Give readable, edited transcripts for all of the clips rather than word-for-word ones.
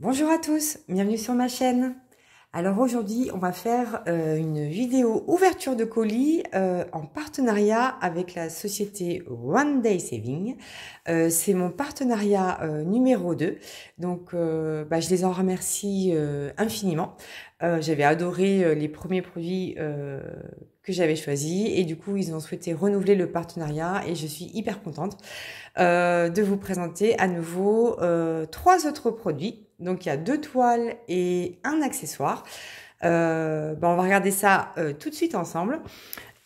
Bonjour à tous, bienvenue sur ma chaîne. Alors aujourd'hui, on va faire une vidéo ouverture de colis en partenariat avec la société One Day Saving. C'est mon partenariat numéro 2. Donc je les en remercie infiniment. J'avais adoré les premiers produits que j'avais choisis et du coup, ils ont souhaité renouveler le partenariat et je suis hyper contente de vous présenter à nouveau 3 autres produits. Donc il y a 2 toiles et un accessoire. On va regarder ça tout de suite ensemble.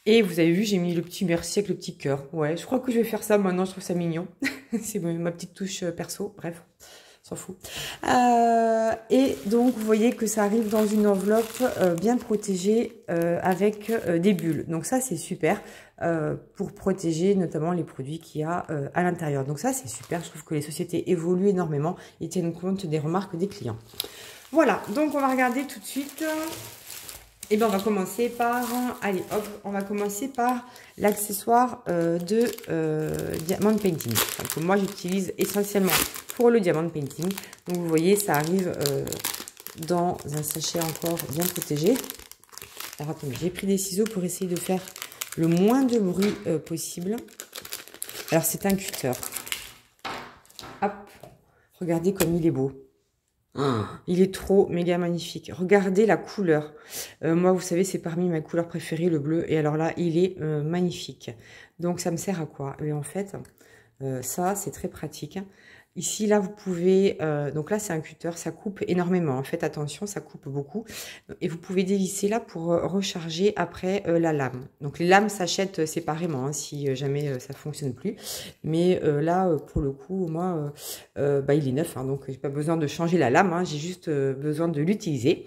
Et vous avez vu, j'ai mis le petit merci avec le petit cœur. Ouais, je crois que je vais faire ça maintenant, je trouve ça mignon. C'est ma petite touche perso, bref, s'en fout. Et donc, vous voyez que ça arrive dans une enveloppe bien protégée avec des bulles. Donc ça, c'est super pour protéger notamment les produits qu'il y a à l'intérieur. Donc ça, c'est super. Je trouve que les sociétés évoluent énormément et tiennent compte des remarques des clients. Voilà, donc on va regarder tout de suite. Et bien, on va commencer par, allez hop, on va commencer par l'accessoire de diamond painting. Donc, moi, j'utilise essentiellement pour le diamond painting. Donc, vous voyez, ça arrive dans un sachet encore bien protégé. Alors, attendez, j'ai pris des ciseaux pour essayer de faire le moins de bruit possible. Alors, c'est un cutter. Hop, regardez comme il est beau. Il est trop méga magnifique. Regardez la couleur. Moi, vous savez, c'est parmi mes couleurs préférées, le bleu. Et alors là, il est magnifique. Donc, ça me sert à quoi? Et en fait, ça, c'est très pratique. Ici, là, vous pouvez... donc là, c'est un cutter. Ça coupe énormément. En fait, attention, ça coupe beaucoup. Et vous pouvez dévisser là pour recharger après la lame. Donc, les lames s'achètent séparément hein, si jamais ça fonctionne plus. Mais là, pour le coup, moi, il est neuf. Hein, donc, j'ai pas besoin de changer la lame. Hein, j'ai juste besoin de l'utiliser.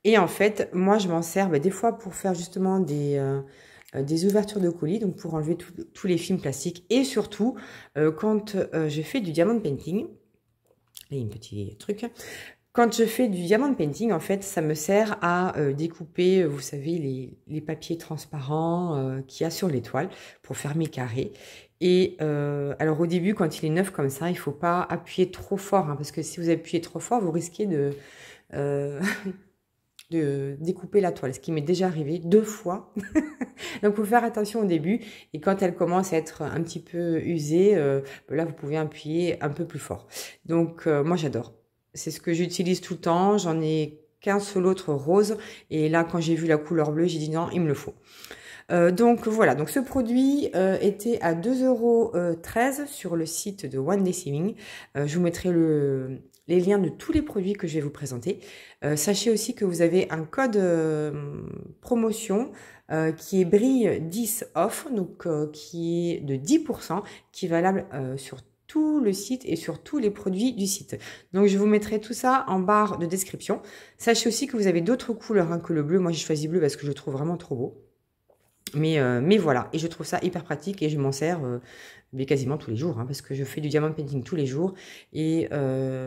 Et en fait, moi, je m'en sers des fois pour faire justement des ouvertures de colis, donc pour enlever tous les films plastiques. Et surtout, quand je fais du diamond painting, et un petit truc, quand je fais du diamond painting, en fait, ça me sert à découper, vous savez, les papiers transparents qu'il y a sur les toiles pour faire mes carrés. Et alors au début, quand il est neuf comme ça, il ne faut pas appuyer trop fort, hein, parce que si vous appuyez trop fort, vous risquez de découper la toile, ce qui m'est déjà arrivé 2 fois. Donc, il faut faire attention au début. Et quand elle commence à être un petit peu usée, là, vous pouvez appuyer un peu plus fort. Donc, moi, j'adore. C'est ce que j'utilise tout le temps. J'en ai qu'un seul autre rose. Et là, quand j'ai vu la couleur bleue, j'ai dit non, il me le faut. Donc voilà, donc ce produit était à 2,13 € sur le site de One Day Saving. Je vous mettrai les liens de tous les produits que je vais vous présenter. Sachez aussi que vous avez un code promotion qui est brille 10 off, donc qui est de 10%, qui est valable sur tout le site et sur tous les produits du site. Donc je vous mettrai tout ça en barre de description. Sachez aussi que vous avez d'autres couleurs hein, que le bleu. Moi j'ai choisi bleu parce que je le trouve vraiment trop beau. Mais voilà, et je trouve ça hyper pratique et je m'en sers quasiment tous les jours, hein, parce que je fais du diamond painting tous les jours. Et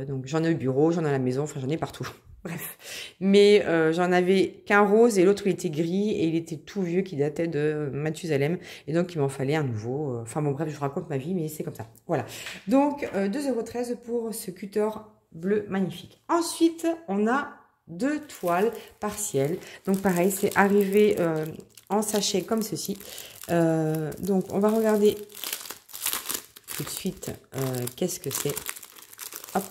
donc j'en ai au bureau, j'en ai à la maison, enfin j'en ai partout. Bref, mais j'en avais qu'un rose et l'autre il était gris et il était tout vieux qui datait de Mathusalem. Et donc il m'en fallait un nouveau. Enfin bon bref, je vous raconte ma vie, mais c'est comme ça. Voilà, donc 2,13 € pour ce cutter bleu magnifique. Ensuite, on a 2 toiles partielles. Donc pareil, c'est arrivé... en sachet comme ceci. Donc, on va regarder tout de suite qu'est-ce que c'est. Hop.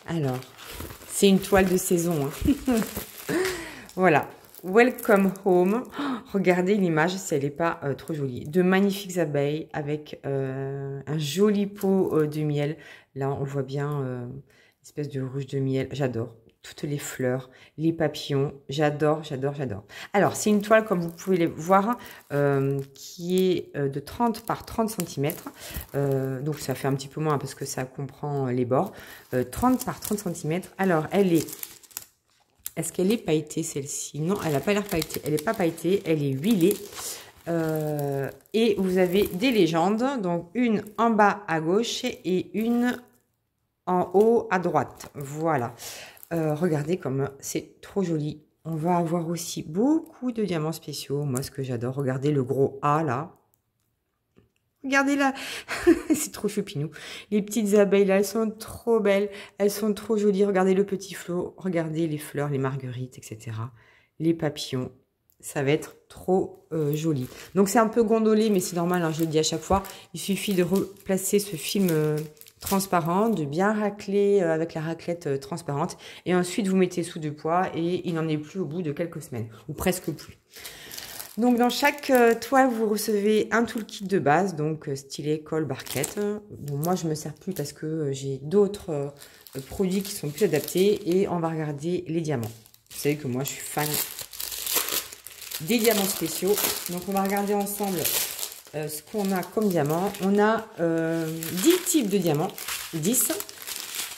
Alors, c'est une toile de saison. Hein. Voilà. Welcome home. Oh, regardez l'image si elle n'est pas trop jolie. De magnifiques abeilles avec un joli pot de miel. Là, on voit bien espèce de rouge de miel. J'adore. Toutes les fleurs, les papillons, j'adore, j'adore, j'adore. Alors, c'est une toile, comme vous pouvez le voir, qui est de 30 par 30 cm. Donc, ça fait un petit peu moins parce que ça comprend les bords. 30 par 30 cm. Alors, elle est... Est-ce qu'elle est pailletée, celle-ci? Non, elle n'a pas l'air pailletée. Elle n'est pas pailletée, elle est huilée. Et vous avez des légendes. Donc, une en bas à gauche et une en haut à droite. Voilà. Regardez comme c'est trop joli. On va avoir aussi beaucoup de diamants spéciaux. Moi, ce que j'adore, regardez le gros A là. Regardez là, c'est trop choupinou. Les petites abeilles là, elles sont trop belles, elles sont trop jolies. Regardez le petit flot, regardez les fleurs, les marguerites, etc. Les papillons, ça va être trop joli. Donc c'est un peu gondolé, mais c'est normal, hein, je le dis à chaque fois. Il suffit de replacer ce film transparent, de bien racler avec la raclette transparente. Et ensuite, vous mettez sous de poids et il n'en est plus au bout de quelques semaines, ou presque plus. Donc, dans chaque toile, vous recevez un toolkit de base, donc stylet, colle, barquette. Donc, moi, je me sers plus parce que j'ai d'autres produits qui sont plus adaptés. Et on va regarder les diamants. Vous savez que moi, je suis fan des diamants spéciaux. Donc, on va regarder ensemble ce qu'on a comme diamant. On a 10 types de diamants, 10.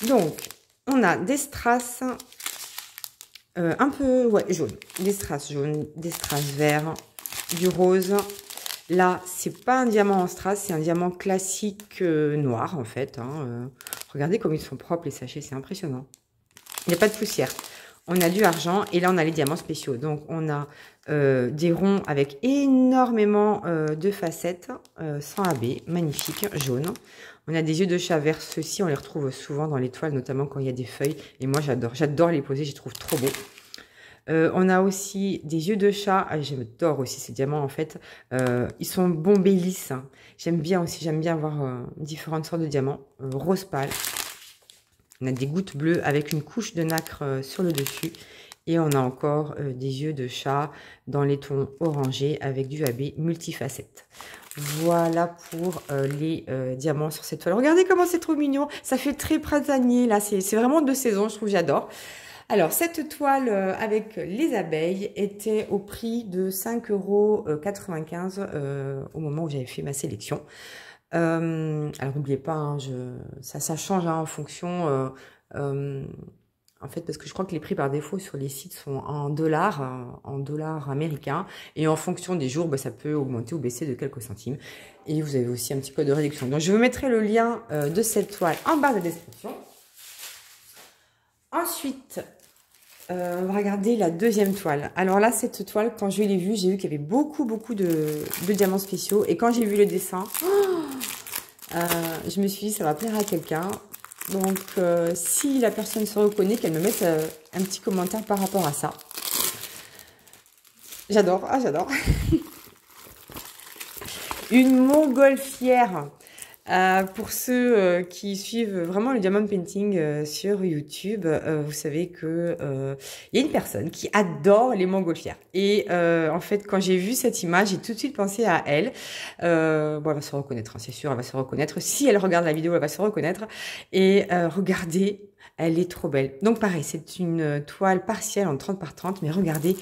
Donc, on a des strass un peu jaune, des strass jaunes, des strass verts, du rose. Là, c'est pas un diamant en strass, c'est un diamant classique noir en fait. Hein. Regardez comme ils sont propres les sachets, c'est impressionnant. Il n'y a pas de poussière. On a du argent et là on a les diamants spéciaux. Donc on a des ronds avec énormément de facettes, sans AB, magnifique, jaune. On a des yeux de chat verts, ceux-ci on les retrouve souvent dans les toiles, notamment quand il y a des feuilles. Et moi j'adore les poser, je les trouve trop beaux. On a aussi des yeux de chat, j'adore aussi ces diamants en fait, ils sont bombés lisses, hein. J'aime bien avoir différentes sortes de diamants, rose pâle. On a des gouttes bleues avec une couche de nacre sur le dessus. Et on a encore des yeux de chat dans les tons orangés avec du AB multifacette. Voilà pour les diamants sur cette toile. Regardez comment c'est trop mignon. Ça fait très printanier là. C'est vraiment de saison, je trouve, j'adore. Alors, cette toile avec les abeilles était au prix de 5,95 € au moment où j'avais fait ma sélection. Alors, n'oubliez pas, hein, ça change hein, en fonction... en fait, parce que je crois que les prix par défaut sur les sites sont en dollars américains. Et en fonction des jours, bah, ça peut augmenter ou baisser de quelques centimes. Et vous avez aussi un petit peu de réduction. Donc, je vous mettrai le lien de cette toile en bas de la description. Ensuite, on va regarder la deuxième toile. Alors là, cette toile, quand je l'ai vue, j'ai vu qu'il y avait beaucoup de diamants spéciaux. Et quand j'ai vu le dessin, je me suis dit, ça va plaire à quelqu'un. Donc, si la personne se reconnaît, qu'elle me mette un petit commentaire par rapport à ça. J'adore, j'adore. Une montgolfière. Pour ceux qui suivent vraiment le diamond painting sur YouTube, vous savez que il y a une personne qui adore les montgolfières. Et en fait, quand j'ai vu cette image, j'ai tout de suite pensé à elle. Bon, elle va se reconnaître, hein, c'est sûr, elle va se reconnaître. Si elle regarde la vidéo, elle va se reconnaître. Et regardez, elle est trop belle. Donc pareil, c'est une toile partielle en 30 par 30, mais regardez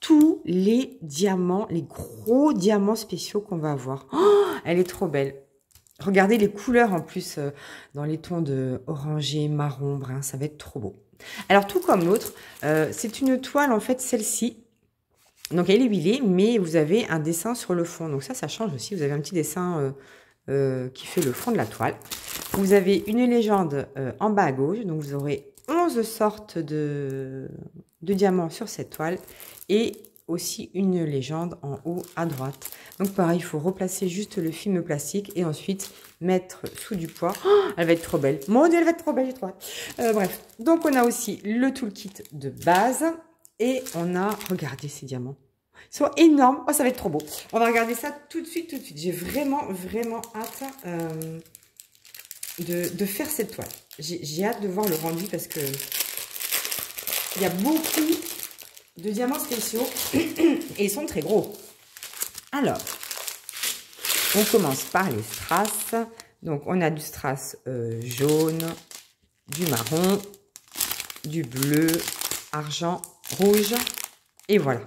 tous les diamants, les gros diamants spéciaux qu'on va avoir. Oh, elle est trop belle. Regardez les couleurs en plus dans les tons de orangé, marron, brun, ça va être trop beau. Alors tout comme l'autre, c'est une toile en fait celle-ci. Donc elle est huilée, mais vous avez un dessin sur le fond. Donc ça change aussi. Vous avez un petit dessin qui fait le fond de la toile. Vous avez une légende en bas à gauche. Donc vous aurez 11 sortes de diamants sur cette toile. Et aussi une légende en haut à droite. Donc pareil, il faut replacer juste le film plastique et ensuite mettre sous du poids. Oh, elle va être trop belle. Mon Dieu, elle va être trop belle, j'ai trop hâte. Bref, donc on a aussi le toolkit de base et on a, regardez ces diamants. Ils sont énormes. Oh, ça va être trop beau. On va regarder ça tout de suite, J'ai vraiment hâte de faire cette toile. J'ai hâte de voir le rendu parce que il y a beaucoup de diamants spéciaux et ils sont très gros. Alors, on commence par les strass. Donc, on a du strass jaune, du marron, du bleu, argent, rouge. Et voilà.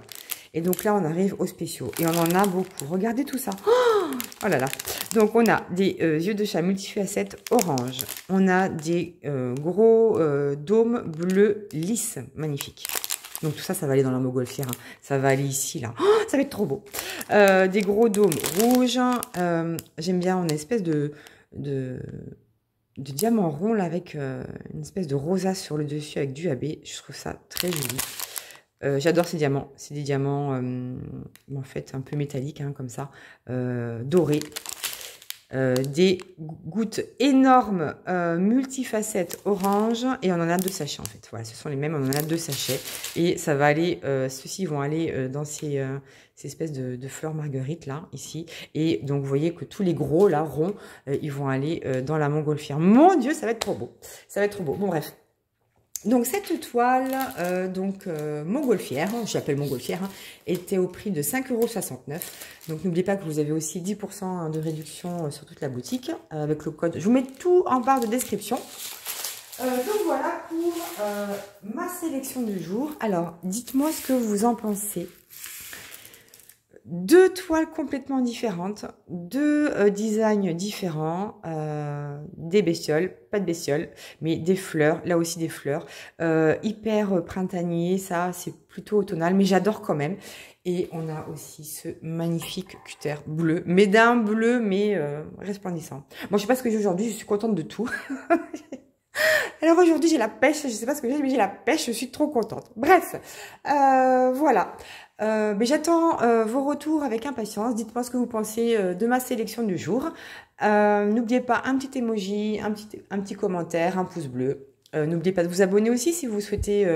Et donc là, on arrive aux spéciaux. Et on en a beaucoup. Regardez tout ça. Oh là là. Donc, on a des yeux de chat multifacettes orange. On a des gros dômes bleus lisses. Magnifiques. Donc tout ça, ça va aller dans la montgolfière. Hein. Ça va aller ici, là. Oh, ça va être trop beau. Des gros dômes rouges. J'aime bien, on a une espèce de diamant rond, là, avec une espèce de rosace sur le dessus, avec du AB. Je trouve ça très joli. J'adore ces diamants. C'est des diamants, en fait, un peu métalliques, hein, comme ça. Dorés. des gouttes énormes multifacettes orange et on en a 2 sachets en fait. Voilà, ce sont les mêmes, on en a 2 sachets et ça va aller, ceux-ci vont aller dans ces espèces de fleurs marguerite là, ici. Et donc vous voyez que tous les gros là, ronds, ils vont aller dans la montgolfière. Mon Dieu, ça va être trop beau. Ça va être trop beau. Bon bref. Donc cette toile, montgolfière, j'appelle montgolfière, hein, était au prix de 5,69 €. Donc n'oubliez pas que vous avez aussi 10% de réduction sur toute la boutique avec le code. Je vous mets tout en barre de description. Donc voilà pour ma sélection du jour. Alors dites-moi ce que vous en pensez. 2 toiles complètement différentes, 2 designs différents, des bestioles, pas de bestioles, mais des fleurs, là aussi des fleurs, hyper printanier, ça c'est plutôt automnal, mais j'adore quand même. Et on a aussi ce magnifique cutter bleu, mais d'un bleu, mais resplendissant. Bon, je sais pas ce que j'ai aujourd'hui, je suis contente de tout. Alors aujourd'hui j'ai la pêche, je sais pas ce que j'ai, mais j'ai la pêche, je suis trop contente. Bref, voilà. Mais j'attends vos retours avec impatience. Dites-moi ce que vous pensez de ma sélection du jour. N'oubliez pas un petit emoji, un petit commentaire, un pouce bleu. N'oubliez pas de vous abonner aussi si vous souhaitez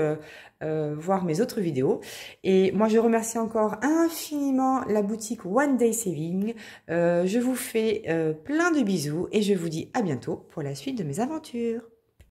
voir mes autres vidéos. Et moi, je remercie encore infiniment la boutique One Day Saving. Je vous fais plein de bisous et je vous dis à bientôt pour la suite de mes aventures.